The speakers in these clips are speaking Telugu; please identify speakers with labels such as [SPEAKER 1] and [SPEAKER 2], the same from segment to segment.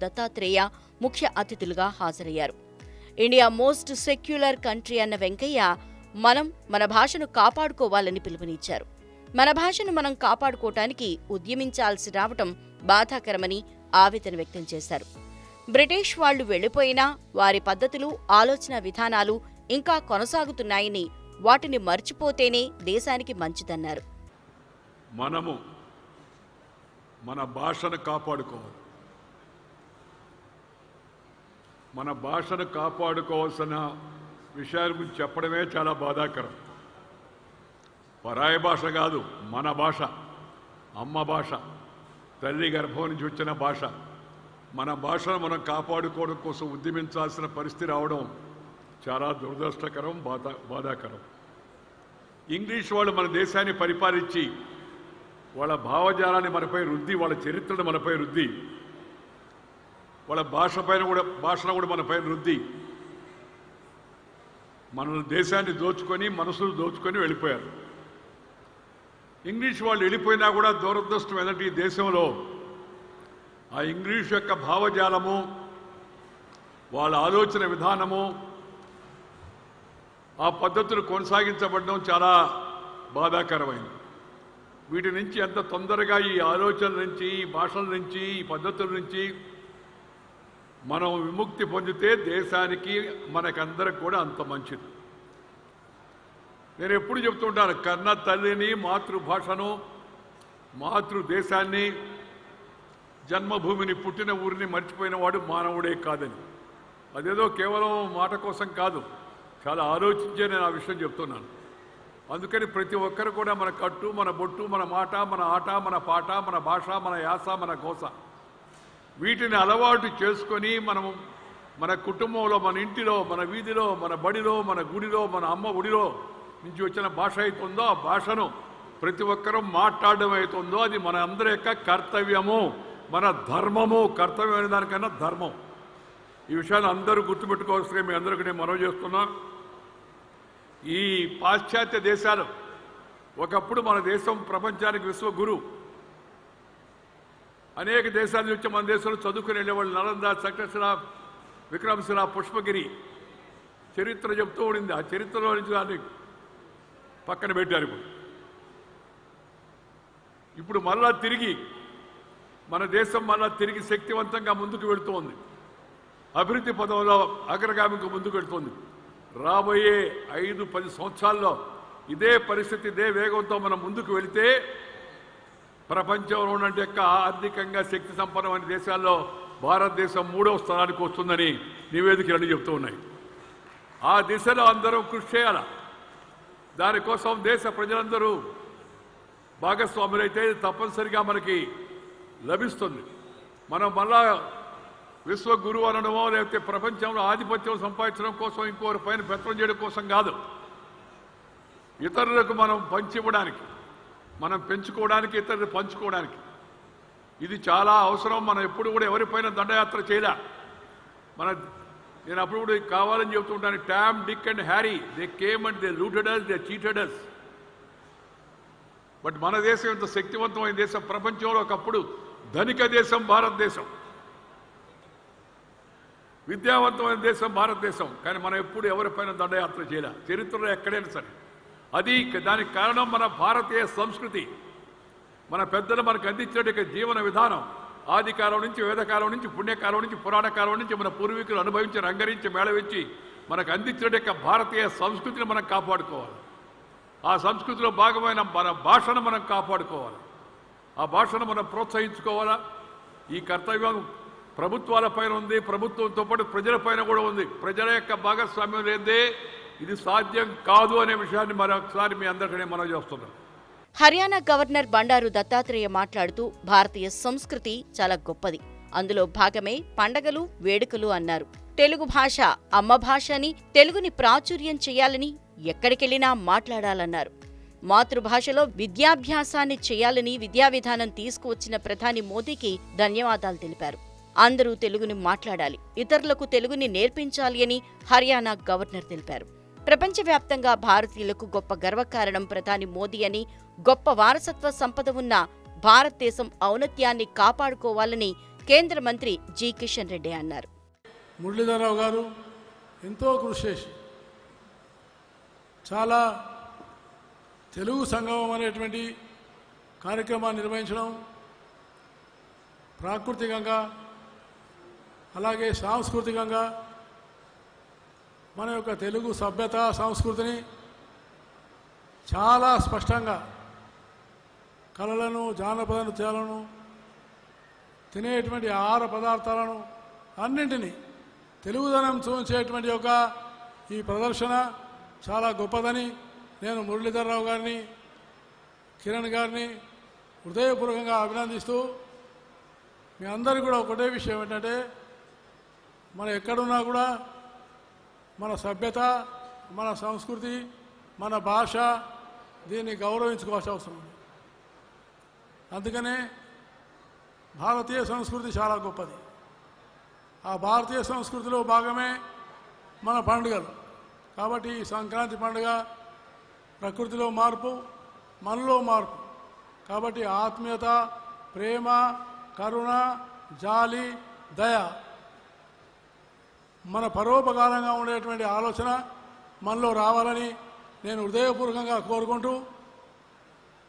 [SPEAKER 1] దత్తాత్రేయ ముఖ్య అతిథులుగా హాజరయ్యారు. ఇండియా మోస్ట్ సెక్యులర్ కంట్రీ అన్న వెంకయ్య మన భాషను కాపాడుకోవాలని పిలుపునిచ్చారు. మన భాషను మనం కాపాడుకోవటానికి ఉద్యమించాల్సి రావటం బాధాకరమని ఆవేదన వ్యక్తం చేశారు. బ్రిటిష్ వాళ్లు వెళ్లిపోయినా వారి పద్ధతులు, ఆలోచన విధానాలు ఇంకా కొనసాగుతున్నాయని, వాటిని మర్చిపోతేనే దేశానికి మంచిదన్నారు.
[SPEAKER 2] మనము మన భాషను కాపాడుకోవాలి. మన భాషను కాపాడుకోవాల్సిన విషయాల గురించి చెప్పడమే చాలా బాధాకరం. పరాయి భాష కాదు, మన భాష, అమ్మ భాష, తల్లి గర్భం నుంచి వచ్చిన భాష. మన భాషను మనం కాపాడుకోవడం కోసం ఉద్యమించాల్సిన పరిస్థితి రావడం చాలా దురదృష్టకరం, బాధాకరం. ఇంగ్లీష్ వాళ్ళు మన దేశాన్ని పరిపాలించి వాళ్ళ భావజాలాన్ని మనపై రుద్ది, వాళ్ళ చరిత్రను మనపై రుద్ది, వాళ్ళ భాషను కూడా మనపై రుద్ది మన దేశాన్ని దోచుకొని, మనసులు దోచుకొని వెళ్ళిపోయారు. ఇంగ్లీష్ వాళ్ళు వెళ్ళిపోయినా కూడా దురదృష్టం ఏంటంటే ఈ దేశంలో ఆ ఇంగ్లీష్ యొక్క భావజాలము, వాళ్ళ ఆలోచన విధానము, ఆ పద్ధతులు కొనసాగించబడడం చాలా బాధాకరమైంది. వీటి నుంచి ఎంత తొందరగా ఈ ఆలోచనల నుంచి, ఈ భాషల నుంచి, ఈ పద్ధతుల నుంచి మనం విముక్తి పొందితే దేశానికి, మనకందరికి కూడా అంత మంచిది. నేను ఎప్పుడు చెప్తుంటాను, కన్న తల్లిని, మాతృభాషను, మాతృదేశాన్ని, జన్మభూమిని, పుట్టిన ఊరిని మర్చిపోయిన వాడు మానవుడే కాదని. అదేదో కేవలం మాట కోసం కాదు, చాలా ఆలోచించే నేను ఆ విషయం చెప్తున్నాను. అందుకని ప్రతి ఒక్కరు కూడా మన కట్టు, మన బొట్టు, మన మాట, మన ఆట, మన పాట, మన భాష, మన యాస, మన గోస, వీటిని అలవాటు చేసుకొని మనము మన కుటుంబంలో, మన ఇంటిలో, మన వీధిలో, మన బడిలో, మన గుడిలో, మన అమ్మ ఒడిలో నుంచి వచ్చిన భాష అవుతుందో ఆ భాషను ప్రతి ఒక్కరూ మాట్లాడడం అవుతుందో అది మన అందరి యొక్క కర్తవ్యము, మన ధర్మము. కర్తవ్యం అనే దానికన్నా ధర్మం. ఈ విషయాన్ని అందరూ గుర్తుపెట్టుకోవాల్సిందిగా మీ అందరికీ నేను మనవి చేస్తున్నా. ఈ పాశ్చాత్య దేశాలు ఒకప్పుడు మన దేశం ప్రపంచానికి విశ్వగురు. అనేక దేశాల నుంచి మన దేశంలో చదువుకుని వెళ్ళేవాళ్ళు. నలంద, తక్షశిల, విక్రమశిల, పుష్పగిరి చరిత్ర చెప్తూ ఉండింది. ఆ చరిత్రలో నుంచి దాన్ని పక్కన పెట్టారు. ఇప్పుడు మళ్ళా తిరిగి మన దేశం తిరిగి శక్తివంతంగా ముందుకు వెళుతూ ఉంది. అభివృద్ధి పదంలో అగ్రగామికి ముందుకు వెళుతుంది. రాబోయే 5-10 సంవత్సరాల్లో ఇదే పరిస్థితి, ఇదే వేగంతో మనం ముందుకు వెళితే ప్రపంచంలో ఉన్నటువంటి ఆర్థికంగా శక్తి సంపన్నమైన దేశాల్లో భారతదేశం 3వ స్థానానికి వస్తుందని నివేదికలు చెప్తూ ఉన్నాయి. ఆ దిశలో అందరూ కృషి చేయాలి. దానికోసం దేశ ప్రజలందరూ భాగస్వాములైతే తప్పనిసరిగా మనకి లభిస్తుంది. మనం మళ్ళా విశ్వగురువు అనడమో లేకపోతే ప్రపంచంలో ఆధిపత్యం సంపాదించడం కోసం, ఇంకోరి పైన పెత్తనం చేయడం కోసం కాదు, ఇతరులకు మనం పంచివ్వడానికి, మనం పెంచుకోవడానికి, ఇతరులు పంచుకోవడానికి ఇది చాలా అవసరం. మనం ఎప్పుడు కూడా ఎవరిపైన దండయాత్ర చేయలే. నేను అప్పుడు కూడా కావాలని చెప్తుంటాను, Tom, Dick and Harry, they came and they looted us, they cheated us. But మన దేశం ఇంత శక్తివంతమైన దేశం, ప్రపంచంలో ఒకప్పుడు ధనిక దేశం భారతదేశం, విద్యావంతమైన దేశం భారతదేశం. కానీ మనం ఎప్పుడు ఎవరిపైన దండయాత్ర చేయలే చరిత్రలో ఎక్కడైనా సరే. దానికి కారణం మన భారతీయ సంస్కృతి, మన పెద్దలు మనకు అందించిన జీవన విధానం. ఆదికాలం నుంచి, వేదకాలం నుంచి, పుణ్యకాలం నుంచి, పురాణ కాలం నుంచి మన పూర్వీకులు అనుభవించి, రంగరించి, మేళవించి మనకు అందించిన భారతీయ సంస్కృతిని మనం కాపాడుకోవాలి. ఆ సంస్కృతిలో భాగమైన మన భాషను మనం కాపాడుకోవాలి. ఆ భాషను మనం ప్రోత్సహించుకోవాలా. ఈ కర్తవ్యం ప్రభుత్వాల పైన ఉంది, ప్రభుత్వంతో పాటు ప్రజల పైన కూడా ఉంది. ప్రజల యొక్క భాగస్వామ్యం లేదే ఇది సాధ్యం కాదు అనే విషయాన్ని మరొకసారి మీ అందరికీ మనం చేస్తున్నాం.
[SPEAKER 1] హర్యానా గవర్నర్ బండారు దత్తాత్రేయ మాట్లాడుతూ భారతీయ సంస్కృతి చాలా గొప్పది, అందులో భాగమే పండగలు, వేడుకలు అన్నారు. తెలుగు భాష అమ్మ భాష అని, తెలుగుని ప్రాచుర్యం చేయాలని, ఎక్కడికెళ్లినా మాట్లాడాలన్నారు. మాతృభాషలో విద్యాభ్యాసాన్ని చేయాలని విద్యా విధానం తీసుకువచ్చిన ప్రధాని మోదీకి ధన్యవాదాలు తెలిపారు. అందరూ తెలుగుని మాట్లాడాలి, ఇతరులకు తెలుగుని నేర్పించాలి అని హర్యానా గవర్నర్ తెలిపారు. ప్రపంచవ్యాప్తంగా భారతీయులకు గొప్ప గర్వకారణం ప్రధాని మోదీ అని, గొప్ప వారసత్వ సంపద ఉన్న భారతదేశం ఔన్నత్యాన్ని కాపాడుకోవాలని కేంద్ర మంత్రి జి కిషన్ రెడ్డి అన్నారు.
[SPEAKER 3] మురళీధరరావు గారు ఎంతో కృషి చేసి చాలా తెలుగు సంగమం అనేటువంటి కార్యక్రమాన్ని నిర్వహించడం, ప్రాకృతికంగా అలాగే సాంస్కృతికంగా మన యొక్క తెలుగు సభ్యత సంస్కృతిని చాలా స్పష్టంగా కళలను, జానపద నృత్యాలను, తినేటువంటి ఆహార పదార్థాలను అన్నింటినీ తెలుగుదనం చూపించేటువంటి యొక్క ఈ ప్రదర్శన చాలా గొప్పదని నేను మురళీధరరావు గారిని, కిరణ్ గారిని హృదయపూర్వకంగా అభినందిస్తూ, మీ అందరికీ కూడా ఒకటే విషయం ఏంటంటే, మనం ఎక్కడున్నా కూడా మన సభ్యత, మన సంస్కృతి, మన భాష దీన్ని గౌరవించుకోవాల్సిన అవసరం ఉంది. అందుకనే భారతీయ సంస్కృతి చాలా గొప్పది. ఆ భారతీయ సంస్కృతిలో భాగమే మన పండుగలు. కాబట్టి ఈ సంక్రాంతి పండుగ ప్రకృతిలో మార్పు, మనలో మార్పు. కాబట్టి ఆత్మీయత, ప్రేమ, కరుణ, జాలి, దయ, మన పరోపకారంగా ఉండేటువంటి ఆలోచన మనలో రావాలని నేను హృదయపూర్వకంగా కోరుకుంటూ,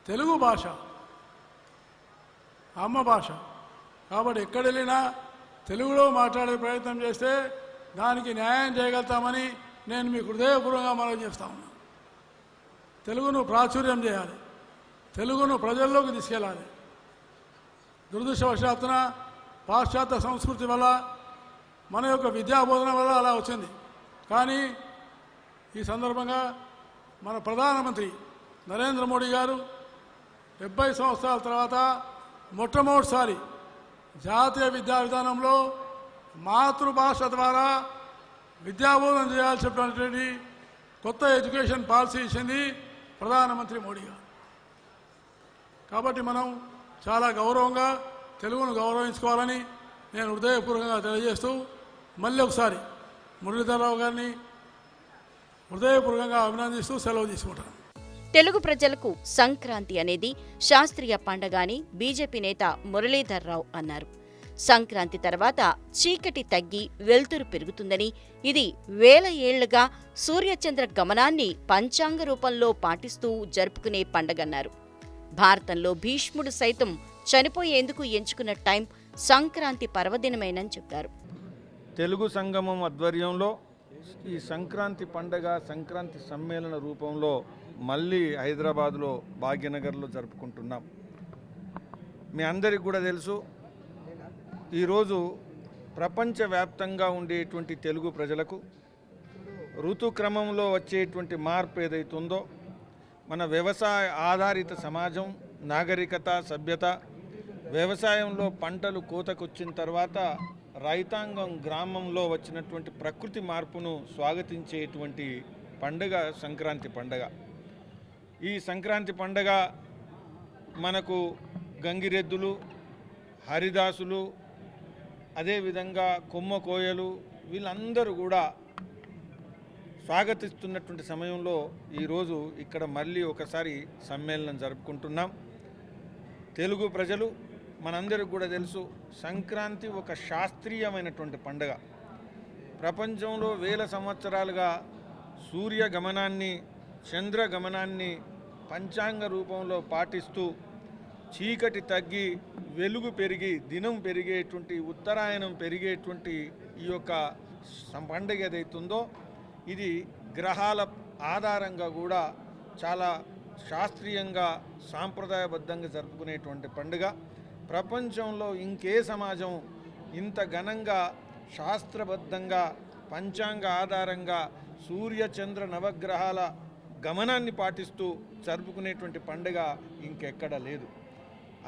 [SPEAKER 3] తెలుగు భాష అమ్మ భాష కాబట్టి ఎక్కడెళ్ళినా తెలుగులో మాట్లాడే ప్రయత్నం చేస్తే దానికి న్యాయం చేయగలుగుతామని నేను మీకు హృదయపూర్వకంగా మనవి చేస్తా ఉన్నాను. తెలుగును ప్రాచుర్యం చేయాలి, తెలుగును ప్రజల్లోకి తీసుకెళ్ళాలి. దురదృష్టవశాత్తున పాశ్చాత్య సంస్కృతి వల్ల, మన యొక్క విద్యాబోధన వల్ల అలా వచ్చింది. కానీ ఈ సందర్భంగా మన ప్రధానమంత్రి నరేంద్ర మోడీ గారు 70 సంవత్సరాల తర్వాత మొట్టమొదటిసారి జాతీయ విద్యా విధానంలో మాతృభాష ద్వారా విద్యాబోధన చేయాల్సినటువంటి కొత్త ఎడ్యుకేషన్ పాలసీ ఇచ్చింది ప్రధానమంత్రి మోడీ గారు. కాబట్టి మనం చాలా గౌరవంగా తెలుగును గౌరవించుకోవాలని నేను హృదయపూర్వకంగా తెలియజేస్తూ, మళ్ళీ ఒకసారి మురళీధరరావు గారిని హృదయపూర్వకంగా అభినందిస్తూ సెలవు తీసుకుంటాను.
[SPEAKER 1] తెలుగు ప్రజలకు సంక్రాంతి అనేది శాస్త్రీయ పండగ అని బీజేపీ నేత మురళీధర్రావు అన్నారు. సంక్రాంతి తర్వాత చీకటి తగ్గి వెలుతురు పెరుగుతుందని, ఇది వేల ఏళ్లుగా సూర్యచంద్ర గమనాన్ని పంచాంగ రూపంలో పాటిస్తూ జరుపుకునే పండగన్నారు. భారతంలో భీష్ముడు సైతం చనిపోయేందుకు ఎంచుకున్న టైం సంక్రాంతి పర్వదినమేనని చెప్పారు.
[SPEAKER 4] తెలుగు సంగమం ఆధ్వర్యంలో ఈ సంక్రాంతి పండగ, సంక్రాంతి సమ్మేళన రూపంలో మళ్ళీ హైదరాబాదులో భాగ్యనగర్లో జరుపుకుంటున్నాం. మీ అందరికీ కూడా తెలుసు, ఈరోజు ప్రపంచవ్యాప్తంగా ఉండేటువంటి తెలుగు ప్రజలకు ఋతుక్రమంలో వచ్చేటువంటి మార్పు ఏదైతుందో, మన వ్యవసాయ ఆధారిత సమాజం, నాగరికత, సభ్యత, వ్యవసాయంలో పంటలు కోతకొచ్చిన తర్వాత రైతాంగం గ్రామంలో వచ్చినటువంటి ప్రకృతి మార్పును స్వాగతించేటువంటి పండుగ సంక్రాంతి పండుగ. ఈ సంక్రాంతి పండుగ మనకు గంగిరెద్దులు, హరిదాసులు, అదేవిధంగా కొమ్మ కోయలు వీళ్ళందరూ కూడా స్వాగతిస్తున్నటువంటి సమయంలో ఈరోజు ఇక్కడ మళ్ళీ ఒకసారి సమ్మేళనం జరుపుకుంటున్నాం. తెలుగు ప్రజలు మనందరికీ కూడా తెలుసు, సంక్రాంతి ఒక శాస్త్రీయమైనటువంటి పండుగ. ప్రపంచంలో వేల సంవత్సరాలుగా సూర్య గమనాన్ని, చంద్ర గమనాన్ని పంచాంగ రూపంలో పాటిస్తూ చీకటి తగ్గి వెలుగు పెరిగి దినం పెరిగేటువంటి, ఉత్తరాయణం పెరిగేటువంటి ఈ యొక్క పండుగ ఏదైతుందో ఇది గ్రహాల ఆధారంగా కూడా చాలా శాస్త్రీయంగా సాంప్రదాయబద్ధంగా జరుపుకునేటువంటి పండుగ. ప్రపంచంలో ఇంకే సమాజం ఇంత ఘనంగా శాస్త్రబద్ధంగా పంచాంగ ఆధారంగా సూర్య చంద్ర నవగ్రహాల గమనాన్ని పాటిస్తూ జరుపుకునేటువంటి పండుగ ఇంకెక్కడ లేదు.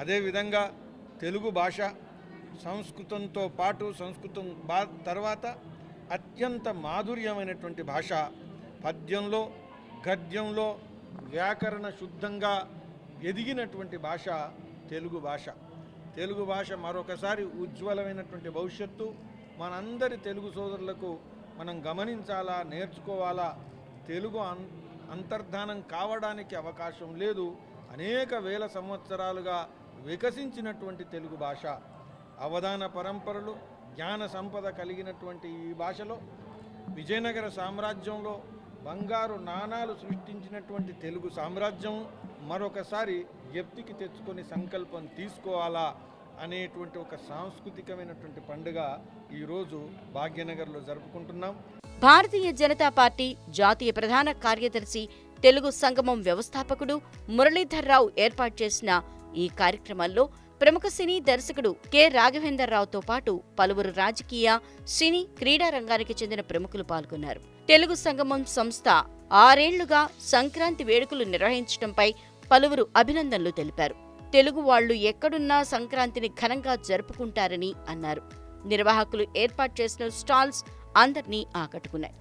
[SPEAKER 4] అదేవిధంగా తెలుగు భాష సంస్కృతంతో పాటు సంస్కృతం తర్వాత అత్యంత మాధుర్యమైనటువంటి భాష. పద్యంలో, గద్యంలో వ్యాకరణ శుద్ధంగా ఎదిగినటువంటి భాష తెలుగు భాష. తెలుగు భాష మరొకసారి ఉజ్వలమైనటువంటి భవిష్యత్తు మనందరి తెలుగు సోదరులకు మనం గమనించాలా, నేర్చుకోవాలా. తెలుగు అంతర్ధానం కావడానికి అవకాశం లేదు. అనేక వేల సంవత్సరాలుగా వికసించినటువంటి తెలుగు భాష. అవధాన పరంపరలు, జ్ఞాన సంపద కలిగినటువంటి ఈ భాషలో విజయనగర సామ్రాజ్యంలో బంగారు నాణాలు సృష్టించినటువంటి తెలుగు సామ్రాజ్యం మరొకసారి జ్ఞప్తికి తెచ్చుకొని సంకల్పం తీసుకోవాలా అనేటువంటి ఒక సాంస్కృతికమైనటువంటి పండుగ ఈరోజు భాగ్యనగర్లో జరుపుకుంటున్నాం.
[SPEAKER 1] భారతీయ జనతా పార్టీ జాతీయ ప్రధాన కార్యదర్శి, తెలుగు సంగమం వ్యవస్థాపకుడు మురళీధర్రావు ఏర్పాటు చేసిన ఈ కార్యక్రమంలో ప్రముఖ సినీ దర్శకుడు కె. రాఘవేంద్రరావుతో పాటు పలువురు రాజకీయ, సినీ, క్రీడా రంగానికి చెందిన ప్రముఖులు పాల్గొన్నారు. తెలుగు సంగమం సంస్థ 6 ఏళ్లుగా సంక్రాంతి వేడుకలు నిర్వహించడంపై పలువురు అభినందనలు తెలిపారు. తెలుగు వాళ్లు ఎక్కడున్నా సంక్రాంతిని ఘనంగా జరుపుకుంటారని అన్నారు. నిర్వాహకులు ఏర్పాటు చేసిన స్టాల్స్ అందర్నీ ఆకట్టుకున్నాయి.